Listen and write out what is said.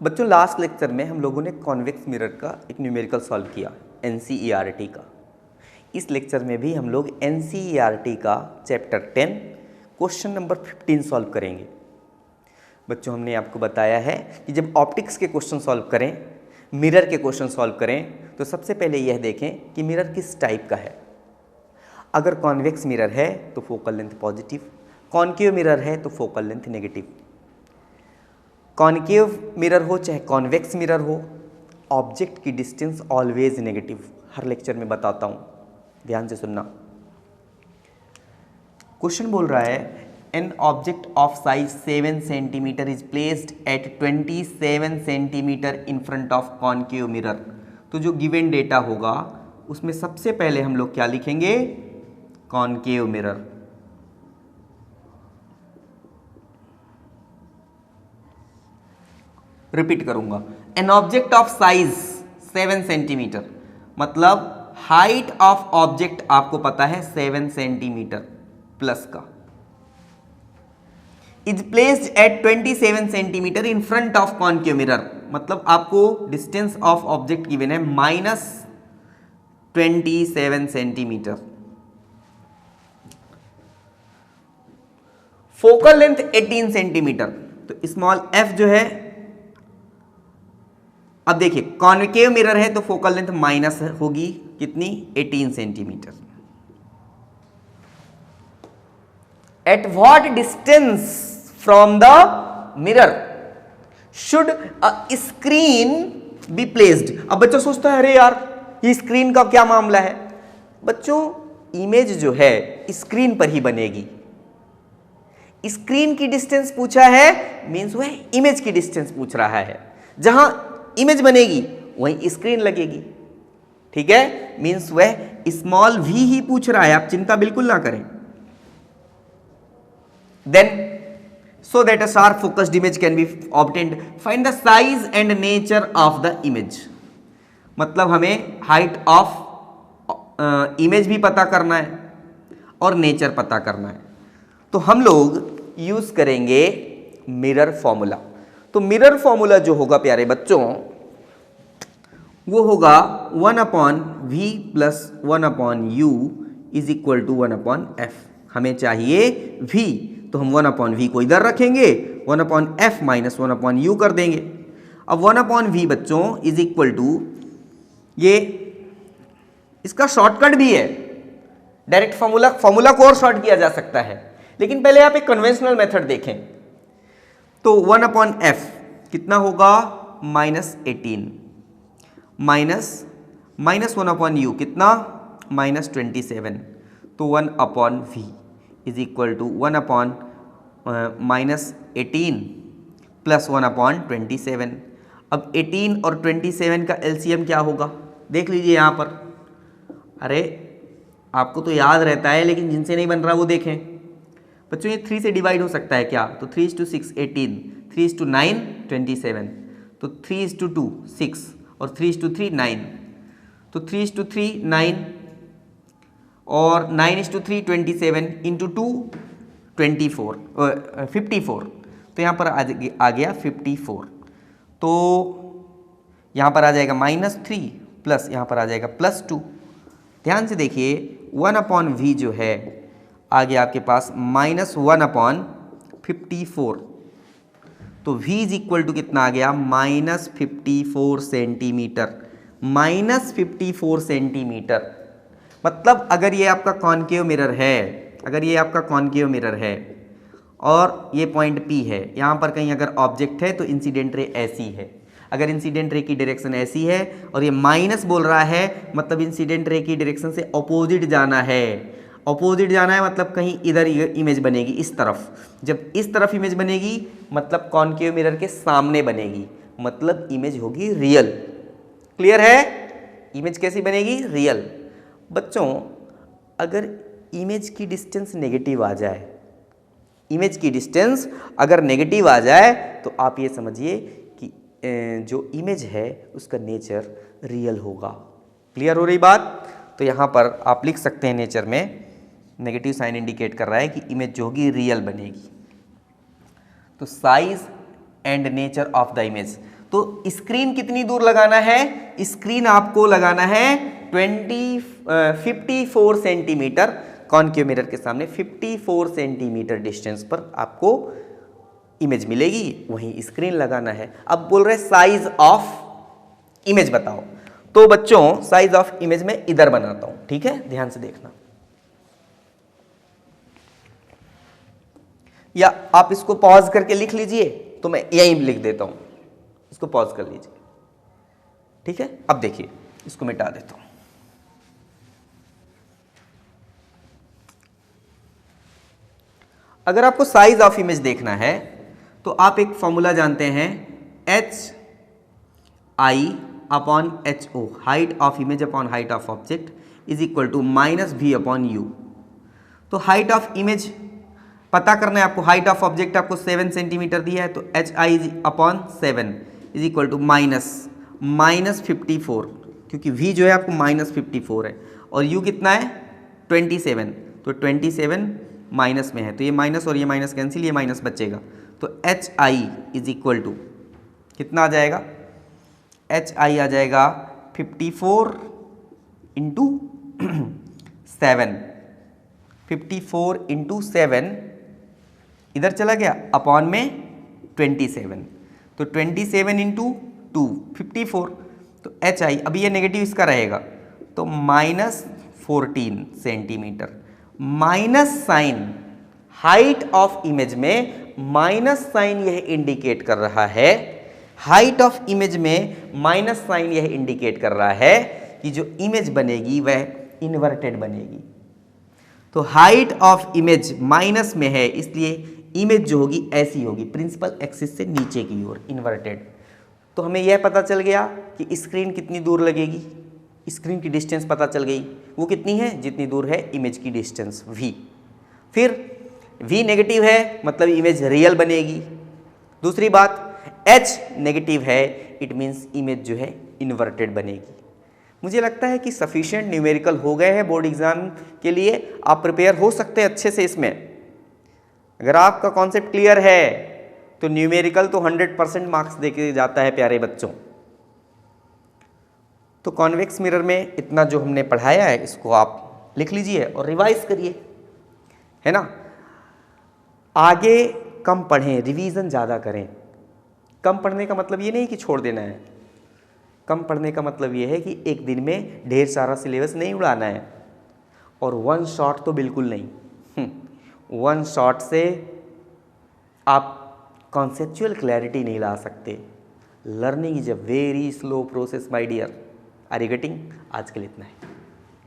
बच्चों last lecture में हम लोगों ने कॉन्वेक्स मिरर का एक न्यूमेरिकल सॉल्व किया NCERT का। इस लेक्चर में भी हम लोग NCERT का चैप्टर 10 क्वेश्चन नंबर 15 सॉल्व करेंगे। बच्चों हमने आपको बताया है कि जब ऑप्टिक्स के क्वेश्चन सॉल्व करें, मिरर के क्वेश्चन सॉल्व करें, तो सबसे पहले यह देखें कि मिरर किस टाइप का है। अगर कॉन्वेक्स मिरर है तो focal length positive, concave mirror है तो focal length negative. Concave mirror हो चाहे कॉन्वेक्स मिरर हो, ऑब्जेक्ट की डिस्टेंस ऑलवेज नेगेटिव। हर लेक्चर में बताता हूँ, ध्यान से सुनना। क्वेश्चन बोल रहा है an object of size 7 centimetre is placed at 27 centimetre in front of concave mirror. तो जो गिवन डेटा होगा उसमें सबसे पहले हम लोग क्या लिखेंगे? Concave mirror. रिपीट करूंगा, an object of size 7 centimetre, मतलब हाइट ऑफ ऑब्जेक्ट आपको पता है 7 सेंटीमीटर प्लस का, is placed at 27 centimetre in front of concave mirror, मतलब आपको डिस्टेंस ऑफ ऑब्जेक्ट गिवन है -27 सेंटीमीटर। Focal length 18 centimetre. तो स्मॉल f जो है, अब देखिए कॉन्केव मिरर है तो फोकल लेंथ माइनस होगी कितनी? 18 centimetre. At what distance from the mirror should a screen be placed. अब बच्चा सोचता है अरे यार ये स्क्रीन का क्या मामला है। बच्चों इमेज जो है स्क्रीन पर ही बनेगी। स्क्रीन की डिस्टेंस पूछा है, मींस वह इमेज की डिस्टेंस पूछ रहा है। जहां इमेज बनेगी वहीं स्क्रीन लगेगी, ठीक है। मींस वह स्मॉल v ही पूछ रहा है, आप चिंता बिल्कुल ना करें। Then so that a sharp focused image can be obtained, find the size and nature of the image। मतलब हमें हाइट ऑफ इमेज भी पता करना है और नेचर पता करना है। तो हम लोग यूज करेंगे मिरर फॉर्मूला। तो मिरर फॉर्मूला जो होगा प्यारे बच्चों, वो होगा 1/v + 1/u is equal to 1/f। हमें चाहिए v, तो हम 1/v को इधर रखेंगे, 1/f - 1/u कर देंगे। अब 1/v बच्चों इज इक्वल टू, ये इसका शॉर्टकट भी है, डायरेक्ट फॉर्मूला को और शॉर्ट किया जा सकता है, लेकिन पहले आप एक कन्वेंशनल मेथड देखें। तो 1/f कितना होगा? -18 माइनस 1/u कितना? -27। तो 1/v इज इक्वल टू 1/-18 + 1/27। अब 18 और 27 का LCM क्या होगा? देख लीजिए यहाँ पर। अरे आपको तो याद रहता है, लेकिन जिनसे नहीं बन रहा वो देखें। बच्चों ये 3 से डिवाइड हो सकता है क्या? तो 3:6 18, 3:9 27, तो 3:2 6 और 3:3 9, तो 3:3 9 और 9:3 27 इंटू 2 24 54। तो यहाँ पर आ गया 54। तो यहाँ पर आ जाएगा -3 प्लस यहाँ पर आ जाएगा +2। ध्यान से देखिए 1/v जो है आ गया आपके पास -1/54। तो v इज इक्वल टू कितना आ गया? -54 सेंटीमीटर। -54 सेंटीमीटर मतलब अगर ये आपका कॉन्केव मिरर है, और ये पॉइंट P है, यहाँ पर कहीं अगर ऑब्जेक्ट है तो इंसिडेंट रे ऐसी है। अगर इंसिडेंट रे की डायरेक्शन ऐसी है और ये माइनस बोल रहा है, मतलब इंसिडेंट रे की डायरेक्शन से अपोजिट जाना है। अपोजिट जाना है मतलब कहीं इधर इमेज बनेगी, इस तरफ। जब इस तरफ इमेज बनेगी मतलब कॉन्केव मिरर के सामने बनेगी, मतलब इमेज होगी रियल। क्लियर है? इमेज कैसी बनेगी? रियल। बच्चों अगर इमेज की डिस्टेंस नेगेटिव आ जाए, इमेज की डिस्टेंस अगर नेगेटिव आ जाए तो आप ये समझिए कि जो इमेज है उसका नेचर रियल होगा। क्लियर हो रही बात? तो यहाँ पर आप लिख सकते हैं, नेचर में नेगेटिव साइन इंडिकेट कर रहा है कि इमेज जो होगी रियल बनेगी। तो size and nature of the image, तो स्क्रीन कितनी दूर लगाना है? स्क्रीन आपको लगाना है 54 सेंटीमीटर कॉनकेव मिरर के सामने 54 सेंटीमीटर डिस्टेंस पर आपको इमेज मिलेगी, वहीं स्क्रीन लगाना है। अब बोल रहे साइज ऑफ इमेज बताओ, तो बच्चों साइज ऑफ इमेज में इधर बनाता हूं, ठीक है, ध्यान से देखना, या आप इसको पॉज करके लिख लीजिए, तो मैं यहीं लिख देता हूं, इसको पॉज कर लीजिए, ठीक है। अब देखिए, इसको मिटा देता हूं। अगर आपको साइज ऑफ इमेज देखना है तो आप एक फॉर्मूला जानते हैं, HI upon HO, height of image upon height of object is equal to -V/U। तो हाइट ऑफ इमेज पता करना है आपको, हाइट ऑफ ऑब्जेक्ट आपको 7 सेंटीमीटर दिया है, तो HI upon 7 is equal to -54, क्योंकि V जो है आपको -54 है और U कितना है 27, तो 27 माइनस में है, तो ये माइनस और ये माइनस कैंसिल, ये माइनस बचेगा, तो HI इज इक्वल टू कितना आ जाएगा? HI आ जाएगा 54 इंटू 7, 54 इंटू 7 इधर चला गया अपॉन में 27, तो 27 इंटू 2 54, तो HI, अभी ये नेगेटिव इसका रहेगा, तो -14 centimetre. Minus sign height of image में, माइनस साइन यह इंडिकेट कर रहा है, हाइट ऑफ इमेज में माइनस साइन यह इंडिकेट कर रहा है कि जो इमेज बनेगी वह इन्वर्टेड बनेगी। तो हाइट ऑफ इमेज माइनस में है, इसलिए इमेज जो होगी ऐसी होगी, प्रिंसिपल एक्सिस से नीचे की ओर, इन्वर्टेड। तो हमें यह पता चल गया कि स्क्रीन कितनी दूर लगेगी, स्क्रीन की डिस्टेंस पता चल गई, वो कितनी है? जितनी दूर है इमेज की डिस्टेंस V। फिर V नेगेटिव है, मतलब इमेज रियल बनेगी। दूसरी बात, H नेगेटिव है, इट मीन्स इमेज जो है इन्वर्टेड बनेगी। मुझे लगता है कि सफिशिएंट न्यूमेरिकल हो गए हैं बोर्ड एग्जाम के लिए, आप प्रिपेयर हो सकते हैं अच्छे से इसमें। अगर आपका कॉन्सेप्ट क्लियर है तो न्यूमेरिकल तो 100% मार्क्स देके जाता है प्यारे बच्चों। तो कॉन्वेक्स मिरर में इतना जो हमने पढ़ाया है इसको आप लिख लीजिए और रिवाइज करिए, है ना। आगे कम पढ़ें, रिवीजन ज़्यादा करें। कम पढ़ने का मतलब ये नहीं कि छोड़ देना है, कम पढ़ने का मतलब ये है कि एक दिन में ढेर सारा सिलेबस नहीं उड़ाना है, और वन शॉट तो बिल्कुल नहीं। वन शॉट से आप कॉन्सेप्चुअल क्लैरिटी नहीं ला सकते। Learning is a very slow process my dear. Are you getting? आज के लिए इतना है।